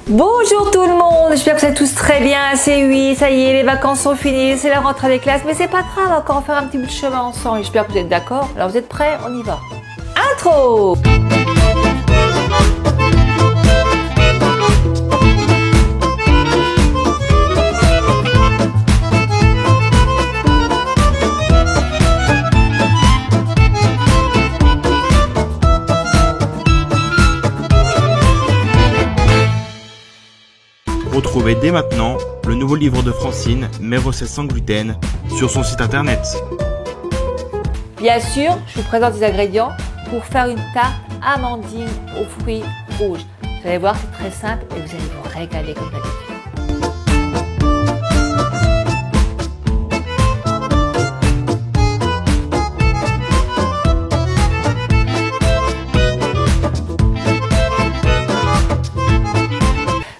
Bonjour tout le monde, j'espère que vous êtes tous très bien. C'est oui, ça y est, les vacances sont finies, c'est la rentrée des classes, mais c'est pas grave, encore on va faire un petit bout de chemin ensemble. J'espère que vous êtes d'accord. Alors vous êtes prêts? On y va. Intro. Retrouvez dès maintenant le nouveau livre de Francine, Mes recettes sans gluten, sur son site internet. Bien sûr, je vous présente les ingrédients pour faire une tarte amandine aux fruits rouges. Vous allez voir, c'est très simple et vous allez vous régaler comme d'habitude.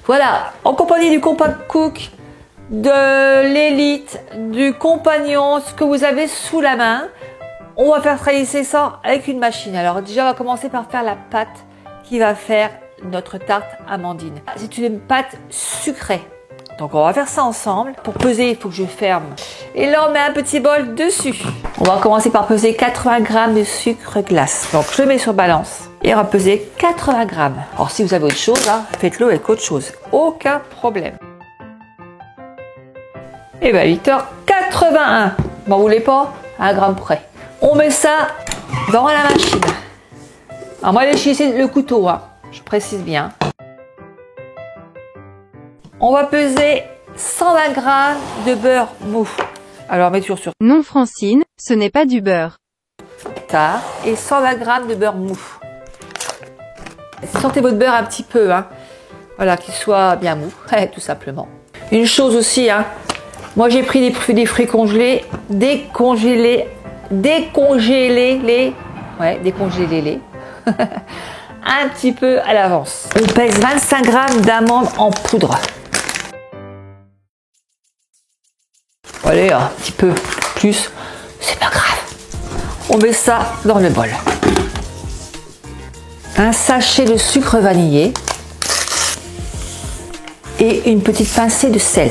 Voilà, en compagnie du Compact Cook, de l'Élite, du Compagnon, ce que vous avez sous la main, on va faire travailler ça avec une machine. Alors déjà, on va commencer par faire la pâte qui va faire notre tarte amandine. C'est une pâte sucrée. Donc on va faire ça ensemble. Pour peser, il faut que je ferme. Et là, on met un petit bol dessus. On va commencer par peser 80 g de sucre glace. Donc je le mets sur balance. Et on va peser 80 g. Alors si vous avez autre chose, hein, faites-le avec autre chose. Aucun problème. Et bien 8h81. Vous n'en voulez pas? 1 gramme près. On met ça dans la machine. Alors moi, j'ai le couteau, hein, je précise bien. On va peser 120 g de beurre mou. Alors mettez toujours sur Non Francine, ce n'est pas du beurre. ça et 120 g de beurre mou. Sentez votre beurre un petit peu, hein. Voilà, qu'il soit bien mou, tout simplement. Une chose aussi, hein. Moi j'ai pris des fruits congelés, décongélez-les, un petit peu à l'avance. On pèse 25 g d'amandes en poudre. Allez, un petit peu plus, c'est pas grave. On met ça dans le bol. Un sachet de sucre vanillé et une petite pincée de sel.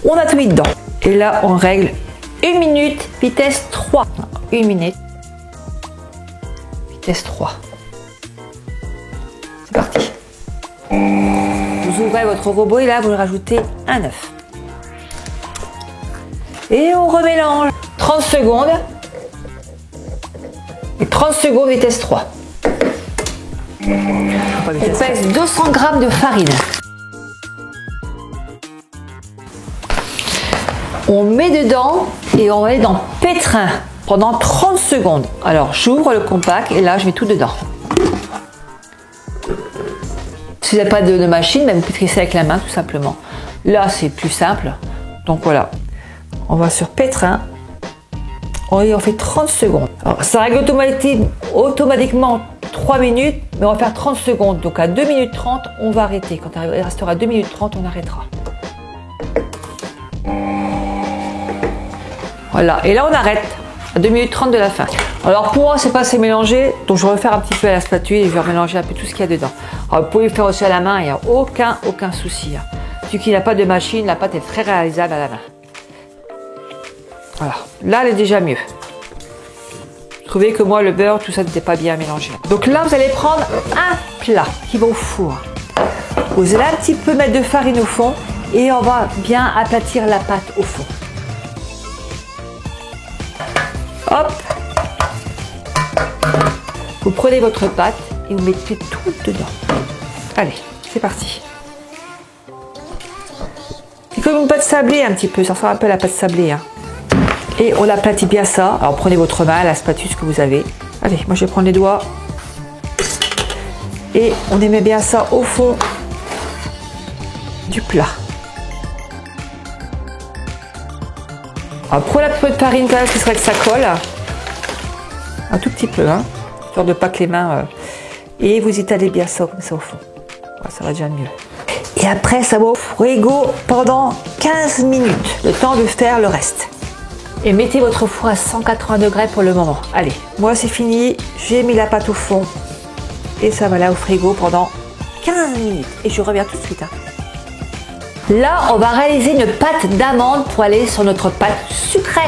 On a tout mis dedans. Et là, on règle 1 minute, vitesse 3. 1 minute, vitesse 3. C'est parti. Vous ouvrez votre robot et là, vous rajoutez un œuf. Et on remélange. 30 secondes. Et 30 secondes, vitesse 3. On pèse 200 g de farine. On met dedans et on met dans pétrin pendant 30 secondes. Alors j'ouvre le compact et là je mets tout dedans. Si vous n'avez pas de machine, vous pétrissez avec la main tout simplement. Là c'est plus simple. Donc voilà, on va sur pétrin. On fait 30 secondes. Alors, ça règle automatiquement 3 minutes, mais on va faire 30 secondes. Donc à 2 minutes 30, on va arrêter. Quand il restera 2 minutes 30, on arrêtera. Voilà, et là on arrête à 2 minutes 30 de la fin. Alors pour moi c'est pas assez mélangé, donc je vais refaire un petit peu à la spatule et je vais mélanger un peu tout ce qu'il y a dedans. Alors vous pouvez le faire aussi à la main, il n'y a aucun souci. Celui qui n'a pas de machine, la pâte est très réalisable à la main. Voilà, là elle est déjà mieux. Je trouvais que moi le beurre, tout ça n'était pas bien mélangé. Donc là vous allez prendre un plat qui va au four. Vous allez un petit peu mettre de farine au fond et on va bien aplatir la pâte au fond. Hop, vous prenez votre pâte et vous mettez tout dedans. Allez, c'est parti. C'est comme une pâte sablée un petit peu, ça ressemble un peu à la pâte sablée. Hein. Et on aplatit bien ça. Alors prenez votre main, la spatule, ce que vous avez. Allez, moi je vais prendre les doigts. Et on met bien ça au fond du plat. Alors pour la peu de farine quand même, ce serait que ça colle. Un tout petit peu, hein. Histoire de pas que les mains... Et vous étalez bien ça comme ça au fond. Voilà, ça va déjà mieux. Et après, ça va au frigo pendant 15 minutes. Le temps de faire le reste. Et mettez votre four à 180 degrés pour le moment. Allez, moi c'est fini. J'ai mis la pâte au fond. Et ça va là au frigo pendant 15 minutes. Et je reviens tout de suite. Là, on va réaliser une pâte d'amande pour aller sur notre pâte sucrée.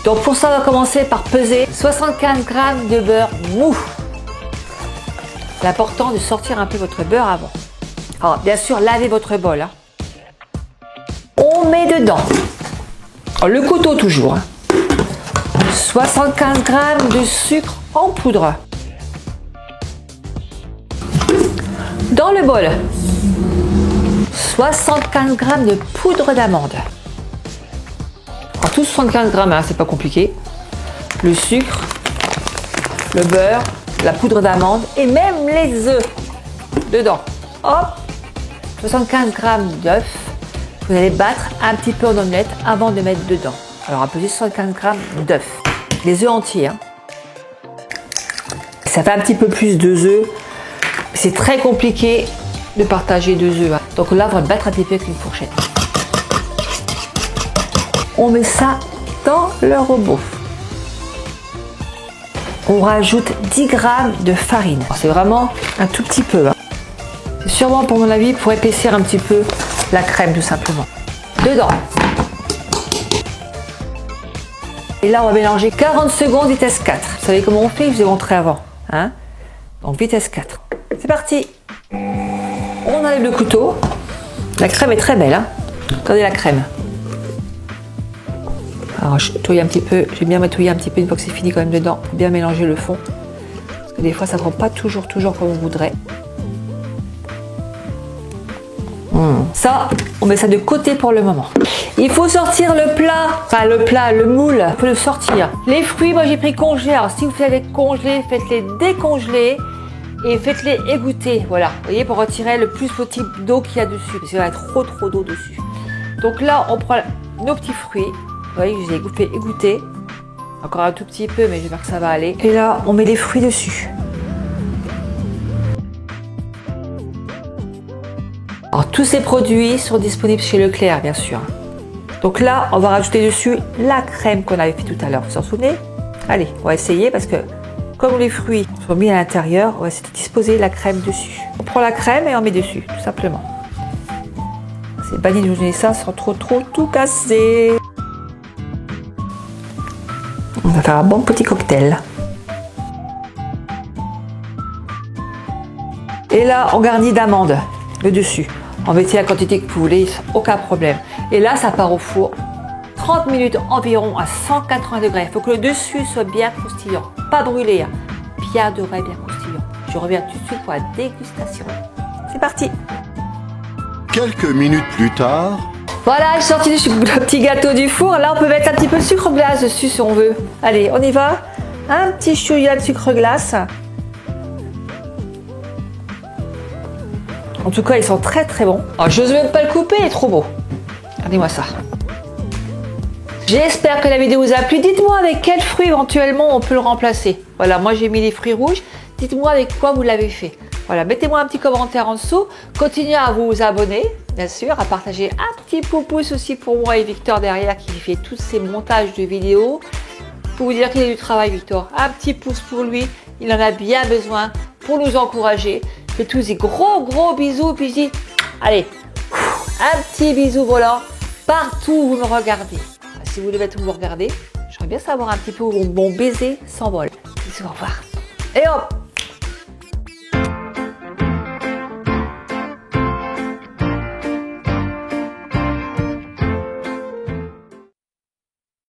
Donc pour ça, on va commencer par peser 75 g de beurre mou. C'est important de sortir un peu votre beurre avant. Alors bien sûr, lavez votre bol. Hein. On met dedans, le couteau toujours, 75 g de sucre en poudre. Dans le bol, 75 g de poudre d'amande. Alors tous 75 g, hein, c'est pas compliqué. Le sucre, le beurre, la poudre d'amande et même les œufs dedans. Hop, 75 g d'œufs. Vous allez battre un petit peu en omelette avant de mettre dedans. Alors à peser 75 g d'œufs. Les œufs entiers. Hein. Ça fait un petit peu plus de œufs. C'est très compliqué de partager 2 œufs. Hein. Donc là, on va battre un petit peu avec une fourchette. On met ça dans le robot. On rajoute 10 g de farine. C'est vraiment un tout petit peu. Hein. C'est sûrement, pour mon avis, pour épaissir un petit peu la crème, tout simplement. Dedans. Et là, on va mélanger 40 secondes, vitesse 4. Vous savez comment on fait? Je vous ai montré avant. Hein? Donc, vitesse 4. C'est parti. On enlève le couteau. La crème est très belle. Hein? Regardez la crème. Alors, je touille un petit peu. J'aime bien m'atouiller un petit peu une fois que c'est fini quand même dedans. Pour bien mélanger le fond. Parce que des fois, ça ne prend pas toujours comme on voudrait. Ça, on met ça de côté pour le moment. Il faut sortir le plat, le moule, il faut le sortir. Les fruits, moi j'ai pris congelés. Alors si vous savez congeler, faites-les décongeler et faites-les égoutter. Voilà, vous voyez, pour retirer le plus possible d'eau qu'il y a dessus, parce qu'il y a trop d'eau dessus. Donc là, on prend nos petits fruits. Vous voyez, je les ai fait égoutter. Encore un tout petit peu, mais j'espère que ça va aller. Et là, on met les fruits dessus. Alors, tous ces produits sont disponibles chez Leclerc, bien sûr. Donc là, on va rajouter dessus la crème qu'on avait fait tout à l'heure. Vous vous en souvenez? Allez, on va essayer parce que comme les fruits sont mis à l'intérieur, on va essayer de disposer la crème dessus. On prend la crème et on met dessus, tout simplement. C'est banni de donner ça sans trop tout casser. On va faire un bon petit cocktail. Et là, on garnit d'amandes le dessus. En mettez la quantité que vous voulez, aucun problème. Et là, ça part au four 30 minutes environ à 180 degrés. Il faut que le dessus soit bien croustillant, pas brûlé, hein. Bien doré, bien croustillant. Je reviens tout de suite pour la dégustation. C'est parti. Quelques minutes plus tard. Voilà, j'ai sorti le petit gâteau du four. Là, on peut mettre un petit peu de sucre glace dessus si on veut. Allez, on y va. Un petit chouïa de sucre glace. En tout cas, ils sont très bons. Alors, je n'ose même pas le couper, il est trop beau. Regardez-moi ça. J'espère que la vidéo vous a plu. Dites-moi avec quel fruit éventuellement on peut le remplacer. Voilà, moi j'ai mis les fruits rouges. Dites-moi avec quoi vous l'avez fait. Voilà, mettez-moi un petit commentaire en dessous. Continuez à vous abonner, bien sûr, à partager un petit pouce aussi pour moi et Victor derrière qui fait tous ces montages de vidéos. Pour vous dire qu'il a du travail, Victor. Un petit pouce pour lui. Il en a bien besoin pour nous encourager. Je fais tous des gros bisous. Puis je dis, allez, un petit bisou volant partout où vous me regardez. Si vous devez tout me regarder, j'aimerais bien savoir un petit peu où mon baiser s'envole. Bisous, au revoir. Et hop!